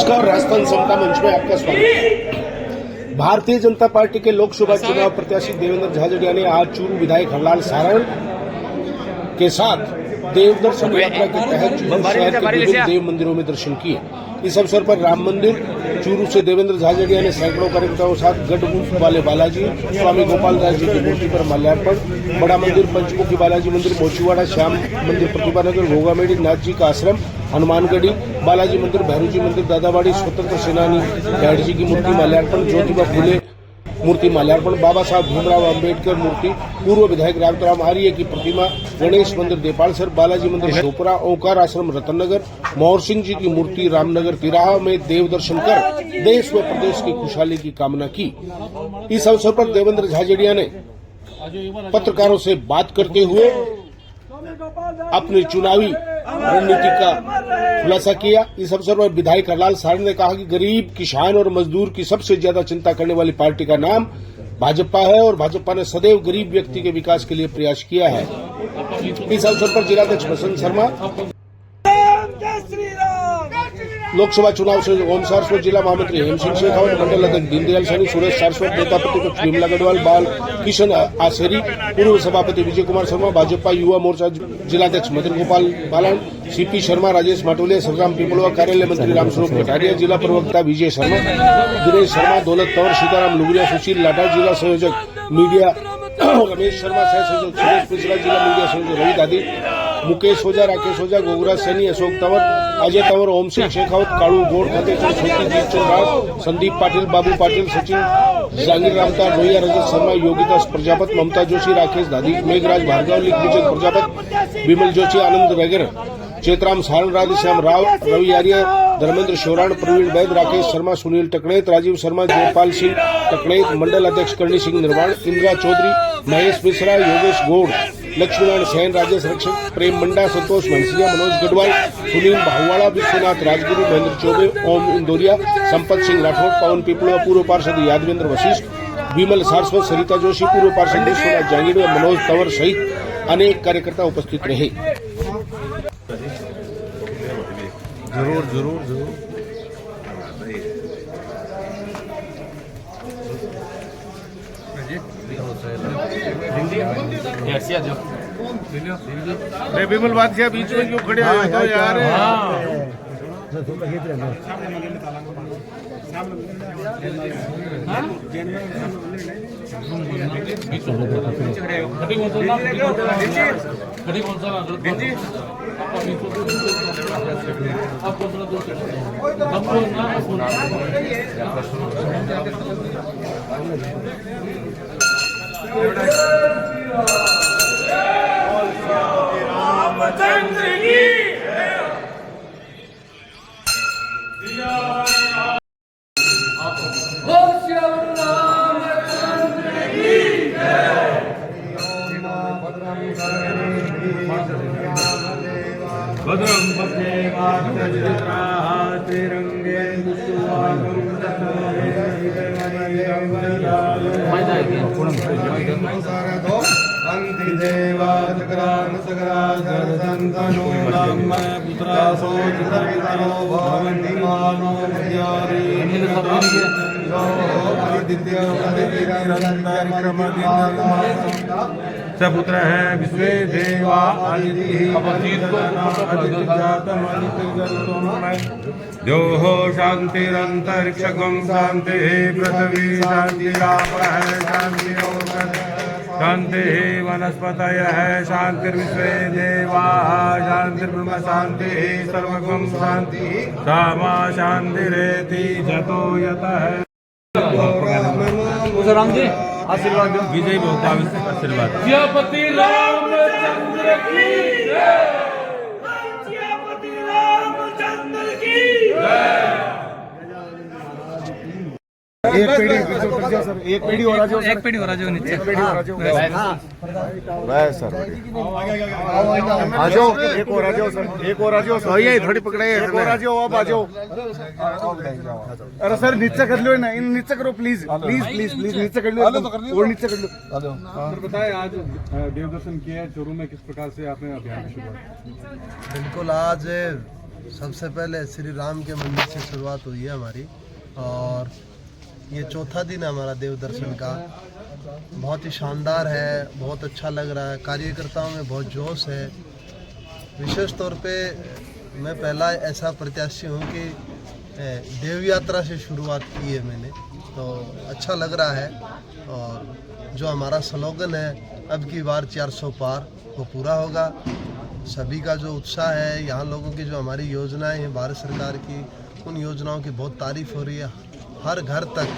नमस्कार, राजस्थान समता मंच में आपका स्वागत। भारतीय जनता पार्टी के लोकसभा चुनाव प्रत्याशी देवेंद्र झाझड़िया ने आज चूरू विधायक हरलाल सारण के साथ देव दर्शन यात्रा के तहत चूरू शहर के विभिन्न देव मंदिरों में दर्शन किए। इस अवसर पर राम मंदिर चूरू से देवेंद्र झाझड़िया ने सैकड़ों कार्यकर्ताओं के साथ गढ़मुख वाले बालाजी, स्वामी गोपाल दास जी की मूर्ति पर माल्यार्पण, बड़ा मंदिर, पंचमुखी बालाजी मंदिर, मोचीवाड़ा, श्याम मंदिर, प्रतिभानगर, घोगामेड़ी, नाथ जी का आश्रम, हनुमानगढ़ी, बालाजी मंदिर, भैरूजी मंदिर, दादाबाड़ी, स्वतंत्र सेनानी गाइड जी की मूर्ति माल्यार्पण, ज्योतिबा फुले मूर्ति माल्यार्पण, बाबा साहब भीमराव अंबेडकर मूर्ति, पूर्व विधायक राम आर्य की प्रतिमा, गणेश मंदिर देपालसर, बालाजी मंदिर शोपरा, ओंकार आश्रम रतननगर, मोहर सिंह जी की मूर्ति रामनगर तिराहा में देव दर्शन कर देश व प्रदेश की खुशहाली की कामना की। इस अवसर पर देवेंद्र झाझड़िया ने पत्रकारों से बात करते हुए अपनी चुनावी रणनीति का खुलासा किया। इस अवसर पर विधायक हरलाल सारण ने कहा कि गरीब, किसान और मजदूर की सबसे ज्यादा चिंता करने वाली पार्टी का नाम भाजपा है और भाजपा ने सदैव गरीब व्यक्ति के विकास के लिए प्रयास किया है। इस अवसर पर जिलाध्यक्ष बसंत शर्मा, लोकसभा चुनाव से ओम सारस्वत, जिला महामंत्री हेम सिंह शेखावत, मंडल अध्यक्ष दीनदयाल सैनी, सुरेश सारस्वत, नेता प्रतिपक्ष विमला गढ़वाल, बाल किशन आसेरी, पूर्व सभापति विजय कुमार शर्मा, भाजपा युवा मोर्चा जिलाध्यक्ष मदन गोपाल बालन, सीपी शर्मा, राजेश माटोलिया, सरराम पिपलवा, कार्यालय मंत्री रामस्वरूप कटारिया, जिला प्रवक्ता विजय शर्मा, दिनेश शर्मा, दौलत तंवर, सीताराम लुगरिया, सुशील लाडा, जिला संयोजक मीडिया रमेश शर्मा, सह संयोजक सुरेश पिछला, जिला मीडिया संयोजक रवि दादी, मुकेश ओझा, राकेश ओझा, गोगरा सैनी, अशोक तंवर, अजय तंवर, ओम सिंह शेखावत, कालू गोड़ फतेहचंद छोटी, जीतचंद राव, संदीप पाटिल, बाबू पाटिल, सचिन जांगीर, रामतार रोहिया, रजत शर्मा, योगिता प्रजापत, ममता जोशी, राकेश दादी, मेघराज भार्गव, लिखविजय प्रजापत, विमल जोशी, आनंद वगैरह, चेतराम सारण, राधेश्याम राव, रवि आर्य, धर्मेंद्र शोराण, प्रवीण वैद, राकेश शर्मा, सुनील टकणेत, राजीव शर्मा, जयपाल सिंह टकणेत, मंडल अध्यक्ष करणी सिंह निर्वाण, इंदिरा चौधरी, महेश मिश्रा, योगेश गौड़, लक्ष्मीनारायण सैन, राजेश रक्षक, प्रेम मंडा, संतोष मनसिया, मनोज गढ़वाल, सुनील भाहुवाड़ा, विश्वनाथ राजगुरु, महेंद्र चौबे, ओम इंदौरिया, संपत सिंह राठौड़, पवन पिपलुआ, पूर्व पार्षद यादवेंद्र वशिष्ठ, विमल सारस्वत, सरिता जोशी, पूर्व पार्षद विश्वनाथ जांगीर, मनोज तंवर सहित अनेक कार्यकर्ता उपस्थित रहे। जरूर जरूर जरूर बिमल बादशाह बीच में क्यों खड़े हो तो यार। भद्रं पश्येमात्मजत्राहातिरङ्गे सपुत्र है विश्वे देवा जो हो शांतिरंतरिक्षगं शांति पृथ्वी शांतिराप है शांति शांति वनस्पतय है शांतिर्विश्वे देवा शांतिर्ब्रह्म शांति सर्वगं शांति सामा शांतिरेति जतो यतः। राम जी आशीर्वाद दो, विजय भोक्ता आशीर्वाद। जयपति रामचंद्र की जय, जयपति रामचंद्र की जय। एक पेड़ी सर, एक पेड़ी हो रहा जो, एक पेड़ी हो रहा जो नीचे, एक पेड़ी हो रहा जो बस सर। आ जाओ, एक और आ जाओ सर, एक और आ जाओ सर, ये थोड़ी पकड़ाई, एक और आ जाओ, अब आ जाओ। अरे सर नीचे कर लो ना, इन नीचे करो प्लीज प्लीज प्लीज प्लीज, नीचे कर लो और नीचे कर लो। सर बताएं, आज देव दर्शन किया चूरू में, किस प्रकार से आपने अभियान की शुरुआत? बिल्कुल, आज सबसे पहले श्री राम के मंदिर से शुरुआत हुई है हमारी, और ये चौथा दिन है हमारा देव दर्शन का। बहुत ही शानदार है, बहुत अच्छा लग रहा है, कार्यकर्ताओं में बहुत जोश है। विशेष तौर पे मैं पहला ऐसा प्रत्याशी हूँ कि देव यात्रा से शुरुआत की है मैंने, तो अच्छा लग रहा है। और जो हमारा स्लोगन है अब की बार 400 पार, वो पूरा होगा। सभी का जो उत्साह है, यहाँ लोगों की जो हमारी योजनाएं हैं भारत सरकार की, उन योजनाओं की बहुत तारीफ हो रही है। हर घर तक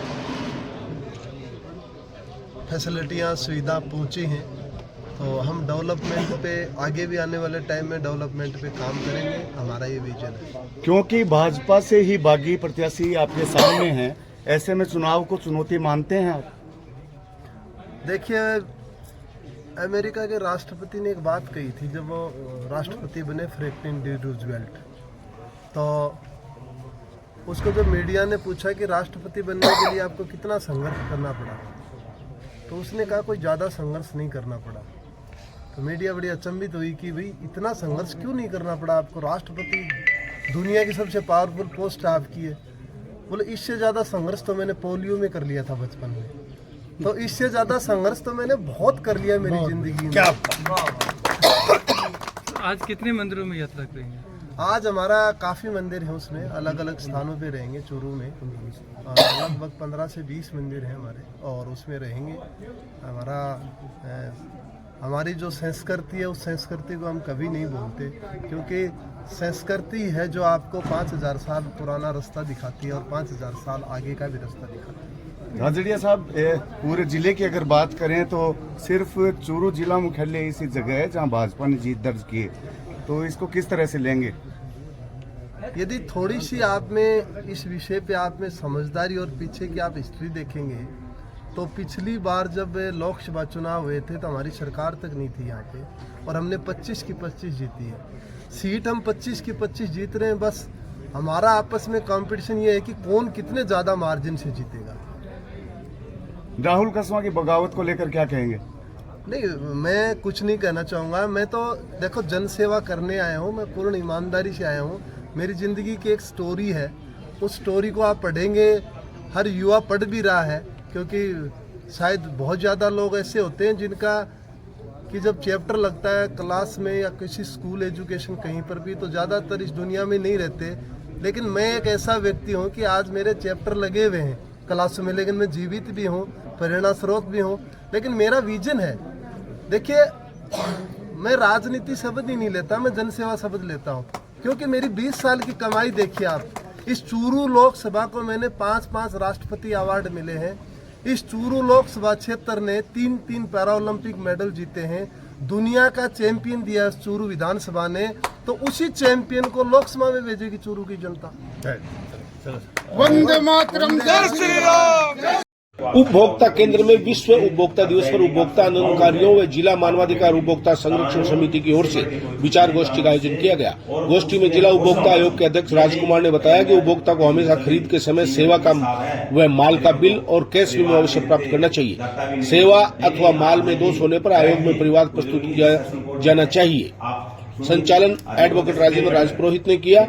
फैसिलिटियाँ सुविधा पहुँची हैं, तो हम डेवलपमेंट पे आगे भी आने वाले टाइम में डेवलपमेंट पे काम करेंगे, हमारा ये विजन है। क्योंकि भाजपा से ही बागी प्रत्याशी आपके सामने हैं, ऐसे में चुनाव को चुनौती मानते हैं आप? देखिए, अमेरिका के राष्ट्रपति ने एक बात कही थी जब वो राष्ट्रपति बने, फ्रैंकलिन डी रूजवेल्ट। तो उसको जब मीडिया ने पूछा कि राष्ट्रपति बनने के लिए आपको कितना संघर्ष करना पड़ा, तो उसने कहा कोई ज़्यादा संघर्ष नहीं करना पड़ा। तो मीडिया बड़ी अचंभित हुई कि भाई इतना संघर्ष क्यों नहीं करना पड़ा आपको, राष्ट्रपति दुनिया की सबसे पावरफुल पोस्ट आपकी है। बोले इससे ज़्यादा संघर्ष तो मैंने पोलियो में कर लिया था बचपन में, तो इससे ज़्यादा संघर्ष तो मैंने बहुत कर लिया मेरी ज़िंदगी में। क्या आज कितने मंदिरों में यात्रा करेंगे? आज हमारा काफ़ी मंदिर है, उसमें अलग अलग स्थानों पे रहेंगे। चूरू में लगभग 15 से 20 मंदिर हैं हमारे, और उसमें रहेंगे। हमारी जो संस्कृति है, उस संस्कृति को हम कभी नहीं भूलते, क्योंकि संस्कृति है जो आपको 5000 साल पुराना रास्ता दिखाती है और 5000 साल आगे का भी रास्ता दिखाती है। झाझड़िया साहब, पूरे जिले की अगर बात करें तो सिर्फ चूरू जिला मुख्यालय इसी जगह है जहां भाजपा ने जीत दर्ज की है, तो इसको किस तरह से लेंगे? यदि थोड़ी सी आप में इस विषय पे आप में समझदारी और पीछे की आप हिस्ट्री देखेंगे, तो पिछली बार जब लोकसभा चुनाव हुए थे तो हमारी सरकार तक नहीं थी यहाँ पे, और हमने 25 की 25 जीती है सीट। हम 25 की 25 जीत रहे हैं। बस हमारा आपस में कंपटीशन ये है कि कौन कितने ज़्यादा मार्जिन से जीतेगा। राहुल कसवा की बगावत को लेकर क्या कहेंगे? नहीं, मैं कुछ नहीं कहना चाहूँगा। मैं तो देखो जन सेवा करने आया हूँ, मैं पूर्ण ईमानदारी से आया हूँ। मेरी ज़िंदगी की एक स्टोरी है, उस स्टोरी को आप पढ़ेंगे, हर युवा पढ़ भी रहा है, क्योंकि शायद बहुत ज़्यादा लोग ऐसे होते हैं जिनका कि जब चैप्टर लगता है क्लास में या किसी स्कूल एजुकेशन कहीं पर भी, तो ज़्यादातर इस दुनिया में नहीं रहते। लेकिन मैं एक ऐसा व्यक्ति हूँ कि आज मेरे चैप्टर लगे हुए हैं क्लासों में, लेकिन मैं जीवित भी हूँ, प्रेरणा स्रोत भी हूँ। लेकिन मेरा विजन है, देखिए मैं राजनीति शब्द ही नहीं लेता, मैं जनसेवा शब्द लेता हूँ, क्योंकि मेरी 20 साल की कमाई देखिए आप। इस चूरू लोकसभा को मैंने 5-5 राष्ट्रपति अवार्ड मिले हैं। इस चूरू लोकसभा क्षेत्र ने 3-3 पैरा ओलंपिक मेडल जीते हैं। दुनिया का चैंपियन दिया चूरू विधानसभा ने, तो उसी चैंपियन को लोकसभा में भेजेगी चूरू की जनता। वंदे मातरम, जय श्री राम। उपभोक्ता केंद्र में विश्व उपभोक्ता दिवस पर उपभोक्ता आंदोलनकारियों व जिला मानवाधिकार उपभोक्ता संरक्षण समिति की ओर से विचार गोष्ठी का आयोजन किया गया। गोष्ठी में जिला उपभोक्ता आयोग के अध्यक्ष राजकुमार ने बताया कि उपभोक्ता को हमेशा खरीद के समय सेवा का व माल का बिल और कैश मेमो अवश्य प्राप्त करना चाहिए। सेवा अथवा माल में दोष होने पर आयोग में परिवाद प्रस्तुत किया जाना चाहिए। संचालन एडवोकेट राजेंद्र राजपुरोहित ने किया।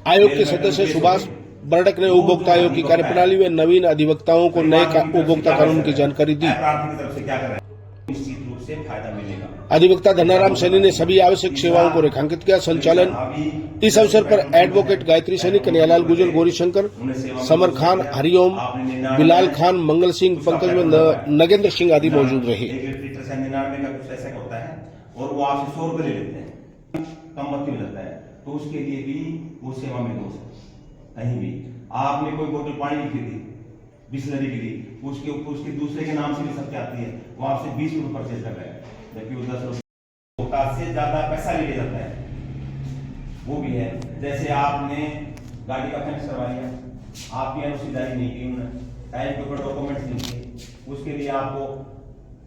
आयोग के सदस्य सुभाष बर्डक ने उपभोक्ता आयोग की कार्यप्रणाली व नवीन अधिवक्ताओं को नए उपभोक्ता कानून की जानकारी दी। अधिवक्ता धनाराम सैनी ने सभी आवश्यक सेवाओं को रेखांकित किया। संचालन इस अवसर पर एडवोकेट गायत्री सैनी, कन्हैयालाल गुजर, गौरीशंकर, समर खान, हरिओम, बिलाल खान, मंगल सिंह, पंकज व नगेंद्र सिंह आदि मौजूद रहे। और वो आपसे 100 रुपए ले लेते हैं, कम वक्त में लगता है, तो उसके लिए भी वो सेवा में दोष है। कहीं भी आपने कोई बोतल पानी की खरीदी, बिस्लरी की दी, उसके ऊपर उसके दूसरे के नाम से भी सब आती है, वो आपसे 20 रुपए परचेज कर रहा है, जबकि वो 10 रुपए से ज्यादा पैसा ले जाता है। वो भी है, जैसे आपने गाड़ी का फाइनेंस करवा लिया, आपकी एनओसी जारी नहीं की, उन्होंने टाइम के ऊपर डॉक्यूमेंट्स नहीं किए, उसके लिए आपको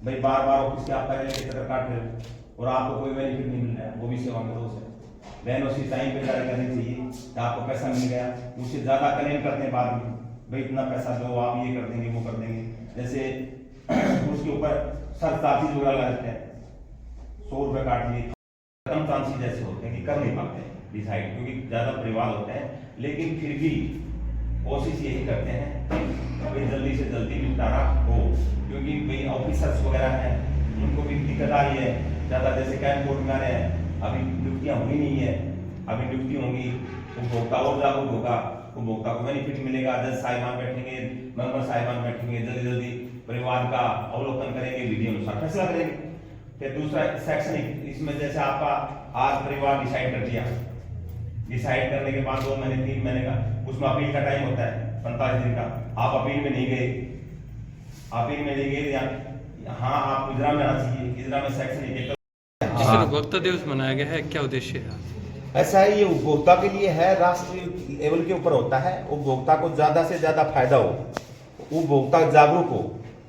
भाई बार बार ऑफिस के आपका चक्कर काट रहे हो और आपको कोई बेनिफिट नहीं मिल रहा है, वो भी सेवा में दोष है। एनओसी टाइम पे जारी करनी चाहिए कि आपको पैसा मिल गया, उससे ज्यादा क्लेम करते हैं बाद में, भाई इतना पैसा दो, आप ये कर देंगे वो कर देंगे। जैसे उसके ऊपर सरचार्जेज वगैरह लगते हैं, 100 रुपए काट लिए, कम चांसेस जैसे होते हैं कि कर नहीं पाते हैं। डिसाइड, क्योंकि ज़्यादा परिवार होते हैं, लेकिन फिर भी कोशिश यही करते हैं कि जल्दी से जल्दी निपटारा हो, क्योंकि भाई ऑफिसर्स वगैरह हैं उनको भी दिक्कत आ रही है ज़्यादा, जैसे कैंप कोर्ट में आ रहे हैं, अभी नियुक्तियाँ हुई नहीं है, अभी नियुक्ति होंगी, उपभोक्ता और जागरूक होगा, उपभोक्ता को बेनिफिट मिलेगा, जज साहिबान बैठेंगे, मेंबर साहिबान बैठेंगे, जल्दी जल्दी परिवार का अवलोकन करेंगे, विधि अनुसार फैसला करेंगे। फिर दूसरा शैक्षणिक, इसमें जैसे आपका आज परिवार डिसाइड कर दिया, डिसाइड करने के बाद 2 महीने 3 महीने का उसमें अपील का टाइम होता है 45 दिन का, आप अपील में नहीं गए, अपील में नहीं गए, हाँ आप इजरा में आना चाहिए, इजरा में शैक्षणिक उपभोक्ता दिवस मनाया गया है, क्या उद्देश्य है? ऐसा है, ये उपभोक्ता के लिए है, राष्ट्रीय लेवल के ऊपर होता है, उपभोक्ता को ज्यादा से ज्यादा फायदा हो, उपभोक्ता जागरूक हो,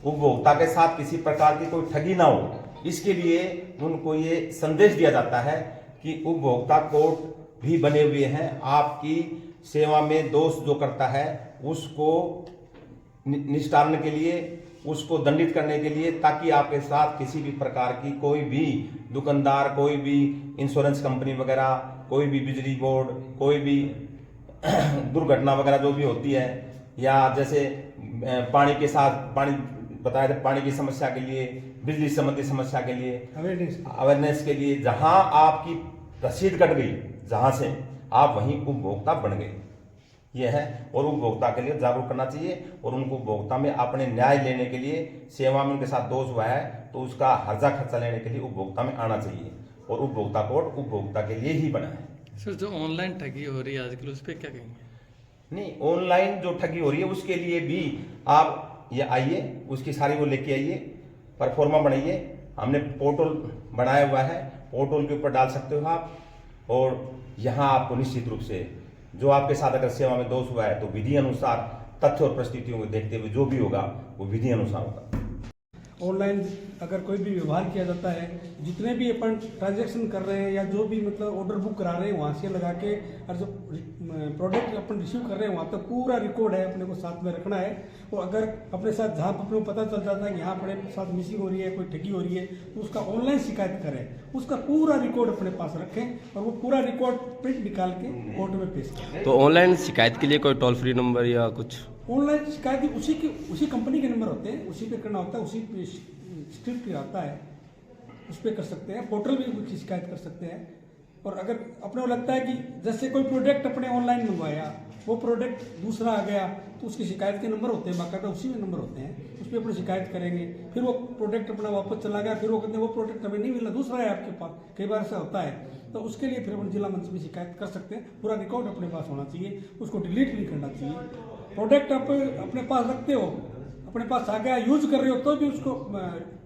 उपभोक्ता के साथ किसी प्रकार की कोई ठगी ना हो, इसके लिए उनको ये संदेश दिया जाता है कि उपभोक्ता कोर्ट भी बने हुए हैं, आपकी सेवा में दोष जो करता है उसको निस्तारने के लिए, उसको दंडित करने के लिए, ताकि आपके साथ किसी भी प्रकार की कोई भी दुकानदार, कोई भी इंश्योरेंस कंपनी वगैरह, कोई भी बिजली बोर्ड, कोई भी दुर्घटना वगैरह जो भी होती है, या जैसे पानी के साथ पानी बताया था, पानी की समस्या के लिए, बिजली संबंधी समस्या के लिए, अवेयरनेस के लिए, जहां आपकी रसीद कट गई, जहां से आप वहीं उपभोक्ता बन गए, ये है। और उपभोक्ता के लिए जागरूक करना चाहिए, और उनको उपभोक्ता में अपने न्याय लेने के लिए, सेवा में उनके साथ दोष हुआ है तो उसका हर्जा खर्चा लेने के लिए उपभोक्ता में आना चाहिए, और उपभोक्ता कोर्ट उपभोक्ता के लिए ही बना है। सर, जो ऑनलाइन ठगी हो रही है आजकल, उस पर क्या कहेंगे? नहीं, ऑनलाइन जो ठगी हो रही है उसके लिए भी आप ये आइए, उसकी सारी वो लेके आइए, परफॉर्मा बनाइए, हमने पोर्टल बनाया हुआ है, पोर्टल के ऊपर डाल सकते हो आप, और यहाँ आपको निश्चित रूप से जो आपके साथ अगर सेवा में दोष हुआ है तो विधि अनुसार, तथ्य और परिस्थितियों को देखते हुए जो भी होगा वो विधि अनुसार होगा। ऑनलाइन अगर कोई भी व्यवहार किया जाता है, जितने भी अपन ट्रांजैक्शन कर रहे हैं या जो भी मतलब ऑर्डर बुक करा रहे हैं वहाँ से लगा के, और जो प्रोडक्ट अपन रिसीव कर रहे हैं वहाँ तक पूरा रिकॉर्ड है, अपने को साथ में रखना है। और अगर अपने साथ जहाँ अपने को पता चल जाता है कि यहाँ अपने साथ मिसिंग हो रही है, कोई ठगी हो रही है, तो उसका ऑनलाइन शिकायत करें, उसका पूरा रिकॉर्ड अपने पास रखें और वो पूरा रिकॉर्ड प्रिंट निकाल के कोर्ट में पेश करें। तो ऑनलाइन शिकायत के लिए कोई टोल फ्री नंबर या कुछ? ऑनलाइन शिकायत उसी कंपनी के नंबर होते हैं, उसी पे करना होता है, उसी पे स्क्रिप्ट आता है, उस पर कर सकते हैं, पोर्टल भी कुछ शिकायत कर सकते हैं। और अगर अपने को लगता है कि जैसे कोई प्रोडक्ट अपने ऑनलाइन मंगवाया, वो प्रोडक्ट दूसरा आ गया, तो उसकी शिकायत के नंबर होते हैं, बाकायदा उसी में नंबर होते हैं, उस पर अपनी शिकायत करेंगे। फिर वो प्रोडक्ट अपना वापस चला गया, फिर वो कहते हैं वो प्रोडक्ट हमें नहीं मिला, दूसरा है आपके पास, कई बार ऐसा होता है, तो उसके लिए फिर अपन जिला मंच में शिकायत कर सकते हैं। पूरा रिकॉर्ड अपने पास होना चाहिए, उसको डिलीट नहीं करना चाहिए। प्रोडक्ट आप अपने पास रखते हो, अपने पास आ गया, यूज कर रहे हो, तो भी उसको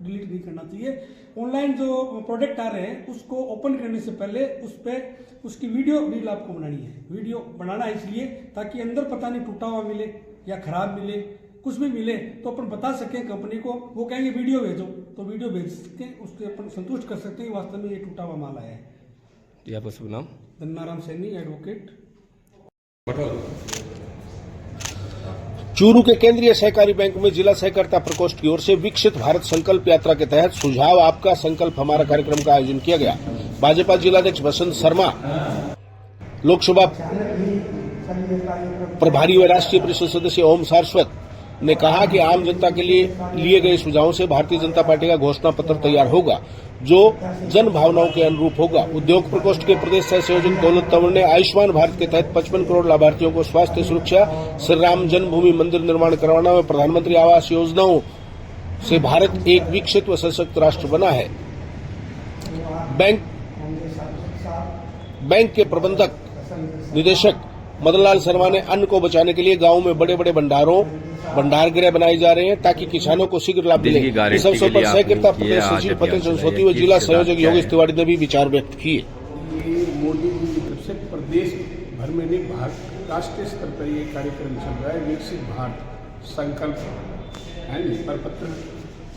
डिलीट नहीं करना चाहिए। ऑनलाइन जो प्रोडक्ट आ रहे हैं उसको ओपन करने से पहले उस पर उसकी वीडियो रील आपको बनानी है। वीडियो बनाना इसलिए ताकि अंदर पता नहीं टूटा हुआ मिले या खराब मिले, कुछ भी मिले तो अपन बता सकें कंपनी को, वो कहेंगे वीडियो भेजो, तो वीडियो भेज के उसके अपन संतुष्ट कर सकते हैं वास्तव में ये टूटा हुआ माल आया है। जी, आपका शुभ नाम? धन्नाराम सैनी, एडवोकेट। चूरू के केंद्रीय सहकारी बैंक में जिला सहकारिता प्रकोष्ठ की ओर से विकसित भारत संकल्प यात्रा के तहत सुझाव आपका संकल्प हमारा कार्यक्रम का आयोजन किया गया। भाजपा जिलाध्यक्ष बसंत शर्मा, लोकसभा प्रभारी व राष्ट्रीय परिषद सदस्य ओम सारस्वत ने कहा कि आम जनता के लिए गए सुझावों से भारतीय जनता पार्टी का घोषणा पत्र तैयार होगा जो जन भावनाओं के अनुरूप होगा। उद्योग प्रकोष्ठ के प्रदेश सह संयोजक दौलत तंवर ने आयुष्मान भारत के तहत 55 करोड़ लाभार्थियों को स्वास्थ्य सुरक्षा, श्री राम जन्मभूमि मंदिर निर्माण करवाना व प्रधानमंत्री आवास योजनाओं से भारत एक विकसित व सशक्त राष्ट्र बना है। बैंक के प्रबंधक निदेशक मदनलाल शर्मा ने अन्न को बचाने के लिए गांवों में बड़े बड़े भंडार गृह बनाए जा रहे हैं ताकि किसानों को शीघ्र लाभ मिले। इस अवसर पर सहकारिता प्रदेश सचिव फतेह सरस्वती व जिला संयोजक योगेश तिवारी ने भी विचार व्यक्त किए। मोदी जी की तरफ से प्रदेश भर में नहीं, भारत राष्ट्रीय स्तर पर ये कार्यक्रम चल रहा है, विकसित भारत संकल्प है, प्रपत्र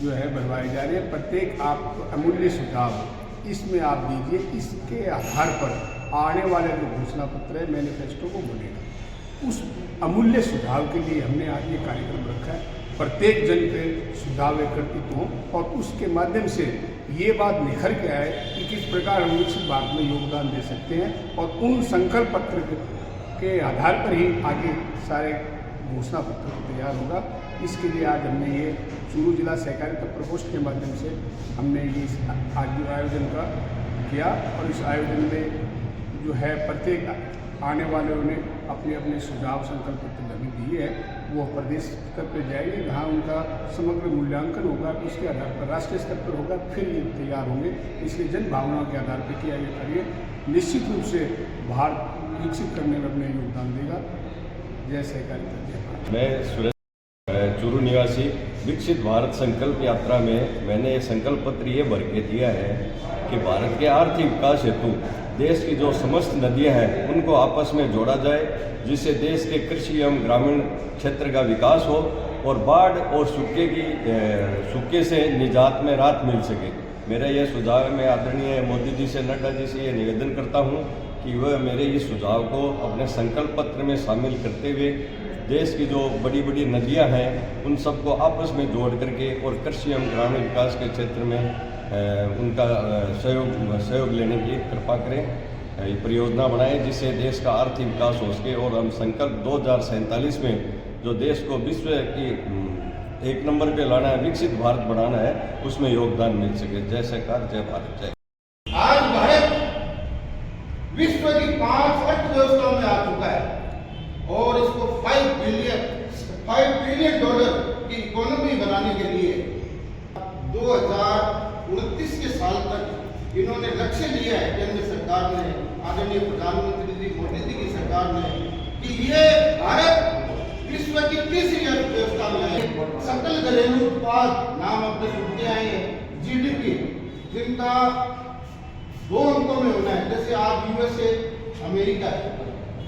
जो है बनवाए जा रहे हैं। प्रत्येक आप अमूल्य सुझाव इसमें आप दीजिए, इसके आधार पर आने वाले जो घोषणा पत्र है, मैनिफेस्टो को बनेगा। उस अमूल्य सुझाव के लिए हमने आज ये कार्यक्रम रखा है। प्रत्येक जन के सुझाव एकत्रित हों और उसके माध्यम से ये बात निखर के आए कि किस प्रकार हम विकसित भारत में योगदान दे सकते हैं, और उन संकल्प पत्र के आधार पर ही आगे सारे घोषणा पत्र तैयार होगा। इसके लिए आज हमने ये चूरू जिला सहकारिता प्रकोष्ठ के माध्यम से हमने ये आज जो आयोजन का किया, और इस आयोजन में जो है प्रत्येक आने वालों ने अपने अपने सुझाव संकल्प पत्र अभी दिए हैं, वो प्रदेश स्तर पर जाएंगे, जहाँ उनका समग्र मूल्यांकन होगा, उसके आधार पर राष्ट्रीय स्तर पर होगा, फिर ये तैयार होंगे। इसलिए जन भावनाओं के आधार पर किया ये कार्य निश्चित रूप से भारत विकसित करने में अपना योगदान देगा। जय सहकारिता, जय भारत। मैं सुरेश चूरू निवासी विकसित भारत संकल्प यात्रा में मैंने ये संकल्प पत्र ये भर के दिया है कि भारत के आर्थिक विकास हेतु देश की जो समस्त नदियां हैं उनको आपस में जोड़ा जाए, जिससे देश के कृषि एवं ग्रामीण क्षेत्र का विकास हो और बाढ़ और सूखे से निजात में राहत मिल सके। मेरा यह सुझाव है। मैं आदरणीय मोदी जी से, नड्डा जी से ये निवेदन करता हूँ कि वह मेरे इस सुझाव को अपने संकल्प पत्र में शामिल करते हुए देश की जो बड़ी बड़ी नदियां हैं उन सबको आपस में जोड़ करके और कृषि एवं ग्रामीण विकास के क्षेत्र में उनका सहयोग लेने की कृपा करें, ये परियोजना बनाएं, जिससे देश का आर्थिक विकास हो सके और हम संकल्प 2047 में जो देश को विश्व की 1 नंबर पे लाना है, विकसित भारत बनाना है, उसमें योगदान मिल सके। जय सरकार, जय भारत, जय। आज भारत विश्व की 5 अर्थव्यवस्थाओं में आ चुका है और इसको $5 बिलियन की इकोनॉमी बनाने के लिए 2029 के साल तक इन्होंने लक्ष्य लिया है केंद्र सरकार ने, आदरणीय प्रधानमंत्री जी मोदी जी की सरकार ने, कि ये भारत विश्व की 3री अर्थव्यवस्था में है। सकल घरेलू उत्पाद नाम अपने सुनते आए हैं, जीडीपी, जिनका 2 अंकों में होना है। जैसे आज यूएसए अमेरिका है,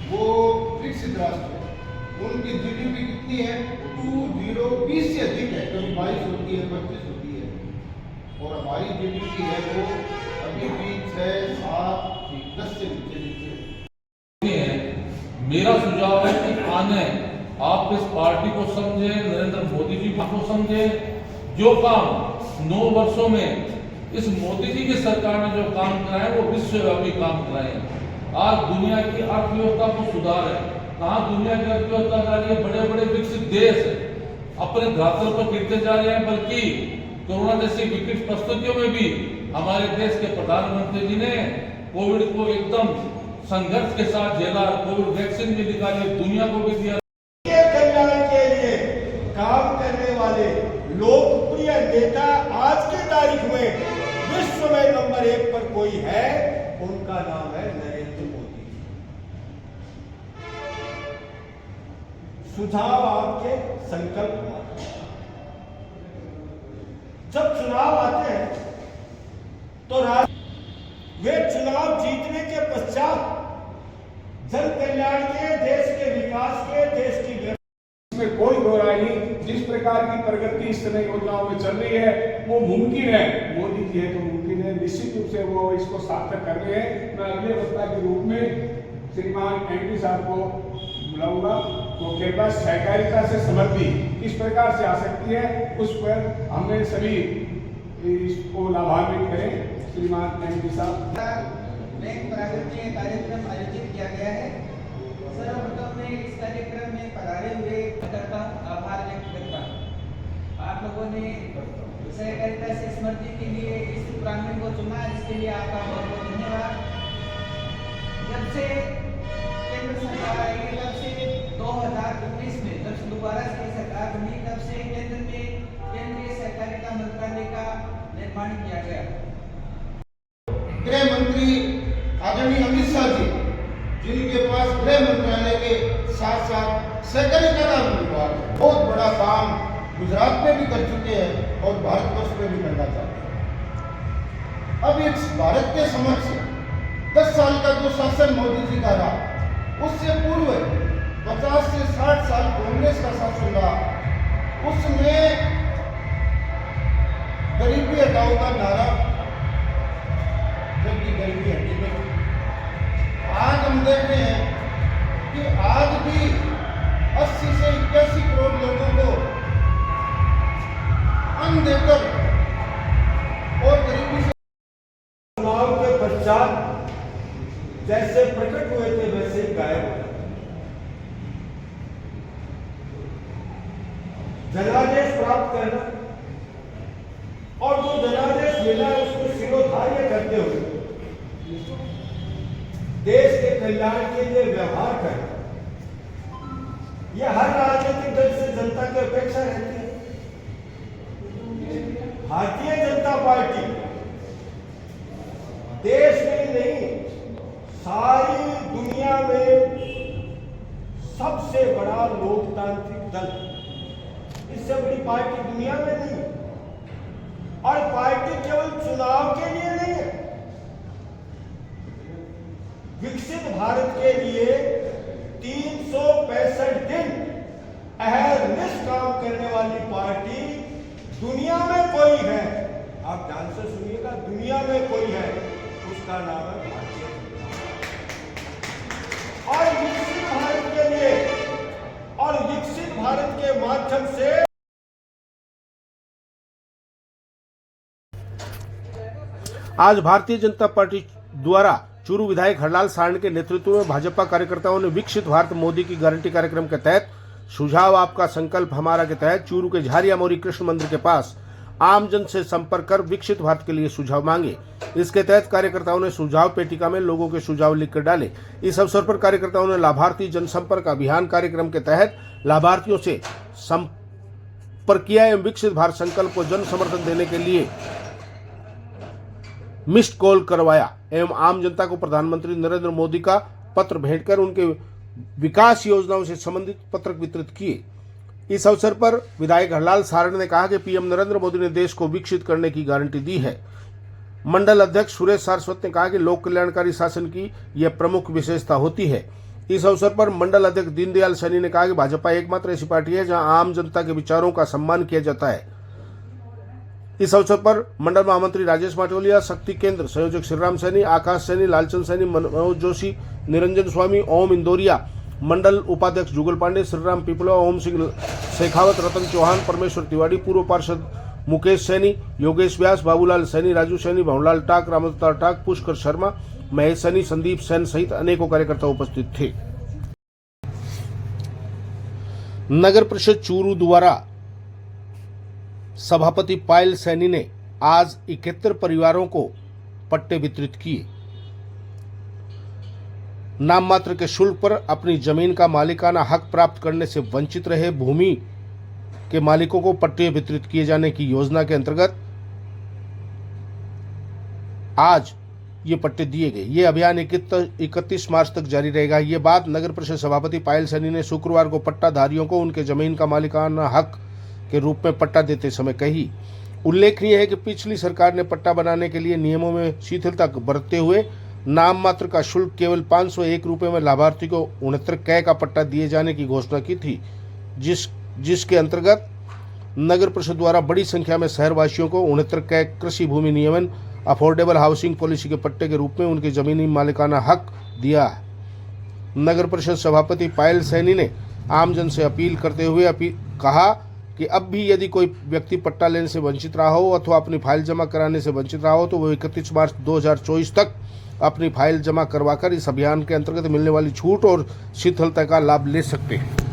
वो विकसित राष्ट्र है, उनकी जीडीपी कितनी है? 20 से अधिक है, कभी 22 होती है, 25 होती है, और हमारी जीडीपी है वो अभी भी 6, 7, 10 से नीचे मेरा सुझाव है कि आने आप इस पार्टी को समझे, नरेंद्र मोदी जी को समझे, जो काम 9 वर्षों में इस मोदी जी की सरकार ने जो काम कराए वो विश्वव्यापी काम कराए। आज दुनिया की अर्थव्यवस्था को सुधार है। कहाँ दुनिया की अर्थव्यवस्था जा रही है? बड़े बड़े विकसित देश अपने धरातल पर गिरते जा रहे हैं, बल्कि कोरोना जैसी विकट परिस्थितियों में भी हमारे देश के प्रधानमंत्री जी ने कोविड को एकदम संघर्ष के साथ झेला, कोविड वैक्सीन भी निकाली, दुनिया को भी दिया। कल्याण के लिए काम करने वाले लोकप्रिय नेता आज की तारीख में विश्व में नंबर 1 पर कोई है, उनका नाम है नरेंद्र मोदी। सुझाव आपके संकल्प। जब चुनाव आते हैं तो वे चुनाव जीतने के पश्चात जन कल्याण के, देश के विकास के, देश की इसमें कोई दो राय नहीं। जिस प्रकार की प्रगति इस तरह योजनाओं में चल रही है वो मुमकिन है, मोदी जी है तो मुमकिन है, निश्चित रूप से वो इसको सार्थक कर रहे हैं। मैं अगले वक्ता के रूप में श्रीमान एमपी साहब को बुलाऊंगा, तो कृपया सहकारिता से समृद्धि किस प्रकार से आ सकती है उस पर हमें सभी इसको लाभान्वित करें। श्रीमान एमपी साहब, बैंक प्रागत में कार्यक्रम आयोजित किया गया है। सर्वप्रथम मैं इस कार्यक्रम में पधारे हुए का आभार व्यक्त करता हूँ। आप लोगों ने सहकारिता से स्मृति के लिए इस प्रांगण को चुना, इसके लिए आपका बहुत बहुत धन्यवाद। जब से केंद्र सरकार आई है, तब से 2019 में जब से दोबारा से सरकार बनी, तब से केंद्र में केंद्रीय सहकारिता मंत्रालय का निर्माण किया गया। गृह मंत्री आदरणीय अमित शाह जी, जिनके पास गृह मंत्रालय के साथ साथ सहकारिता का विभाग है, बहुत बड़ा काम गुजरात में भी कर चुके हैं और भारतवर्ष में भी करना चाहते हैं। अब इस भारत के समक्ष 10 साल का जो शासन मोदी जी का रहा, उससे पूर्व 50 से 60 साल कांग्रेस का शासन रहा। उसमें गरीबी हटाओ का नारा, जबकि गरीबी हटी नहीं। आज हम देख रहे हैं कि आज भी 80 से 81 करोड़ लोगों को तत्पश्चात जैसे प्रकट हुए थे वैसे ही गायब हो गए। जनादेश प्राप्त करना और जो जनादेश मिला है उसको शिरोधार्य करते हुए देश के कल्याण के लिए व्यवहार करना, यह हर राजनीतिक दल से जनता की अपेक्षा रहती है। भारतीय जनता पार्टी देश में नहीं सारी दुनिया में सबसे बड़ा लोकतांत्रिक दल, इससे बड़ी पार्टी दुनिया में नहीं। और पार्टी केवल चुनाव के लिए नहीं है, विकसित भारत के लिए 365 दिन अहरनिश काम करने वाली पार्टी दुनिया में कोई है, आप ध्यान से सुनिएगा, दुनिया में कोई है, उसका नाम है भारतीय जनता। और विकसित भारत के लिए और विकसित भारत के माध्यम से आज भारतीय जनता पार्टी द्वारा चूरू विधायक हरलाल सारण के नेतृत्व में भाजपा कार्यकर्ताओं ने विकसित भारत मोदी की गारंटी कार्यक्रम के तहत सुझाव आपका संकल्प हमारा के तहत चूरू के झारिया मोरी कृष्ण मंदिर के पास आमजन से संपर्क कर विकसित भारत के लिए सुझाव मांगे। इसके तहत कार्यकर्ताओं ने सुझाव पेटिका में लोगों के सुझाव लिखकर डाले। इस अवसर पर कार्यकर्ताओं ने लाभार्थी जनसंपर्क अभियान कार्यक्रम के तहत लाभार्थियों से संपर्क किया एवं विकसित भारत संकल्प को जन समर्थन देने के लिए मिस्ड कॉल करवाया एवं आम जनता को प्रधानमंत्री नरेंद्र मोदी का पत्र भेंटकर उनके विकास योजनाओं से संबंधित पत्रक वितरित किए। इस अवसर पर विधायक हरलाल सारण ने कहा कि पीएम नरेंद्र मोदी ने देश को विकसित करने की गारंटी दी है। मंडल अध्यक्ष सुरेश सारस्वत ने कहा कि लोक कल्याणकारी शासन की यह प्रमुख विशेषता होती है। इस अवसर पर मंडल अध्यक्ष दीनदयाल सैनी ने कहा कि भाजपा एकमात्र ऐसी पार्टी है जहां आम जनता के विचारों का सम्मान किया जाता है। इस अवसर पर मंडल महामंत्री राजेश माटोलिया, शक्ति केंद्र संयोजक श्रीराम सैनी, आकाश सैनी, लालचंद सैनी, मनोज जोशी, निरंजन स्वामी, ओम इंदौरिया, मंडल उपाध्यक्ष जुगल पांडे, श्रीराम पिपला, ओम सिंह शेखावत, रतन चौहान, परमेश्वर तिवारी, पूर्व पार्षद मुकेश सैनी, योगेश व्यास, बाबूलाल सैनी, राजू सैनी, भवनलाल टाक, रामअवतार टाक, पुष्कर शर्मा, महेश सैनी, संदीप सैन सहित अनेकों कार्यकर्ता उपस्थित थे। नगर परिषद चूरू द्वारा सभापति पायल सैनी ने आज 71 परिवारों को पट्टे वितरित किए। नाम मात्र के शुल्क पर अपनी जमीन का मालिकाना हक प्राप्त करने से वंचित रहे भूमि के मालिकों को पट्टे वितरित किए जाने की योजना के अंतर्गत आज ये पट्टे दिए गए। ये अभियान 31 मार्च तक जारी रहेगा। ये बात नगर परिषद सभापति पायल सैनी ने शुक्रवार को पट्टाधारियों को उनके जमीन का मालिकाना हक के रूप में पट्टा देते समय कही। उल्लेखनीय है कि पिछली सरकार ने पट्टा बनाने के लिए नियमों में शिथिलता बरतते हुए नाम मात्र का शुल्क केवल 501 रुपये में लाभार्थी को 69 कै का पट्टा दिए जाने की घोषणा की थी, जिसके अंतर्गत नगर परिषद द्वारा बड़ी संख्या में शहरवासियों को 69 कै कृषि भूमि नियमन अफोर्डेबल हाउसिंग पॉलिसी के पट्टे के रूप में उनके जमीनी मालिकाना हक दिया। नगर परिषद सभापति पायल सैनी ने आमजन से अपील करते हुए कहा कि अब भी यदि कोई व्यक्ति पट्टा लेने से वंचित रहा हो अथवा अपनी फाइल जमा कराने से वंचित रहा हो तो वो 31 मार्च 2024 तक अपनी फाइल जमा करवाकर इस अभियान के अंतर्गत मिलने वाली छूट और शिथिलता का लाभ ले सकते हैं।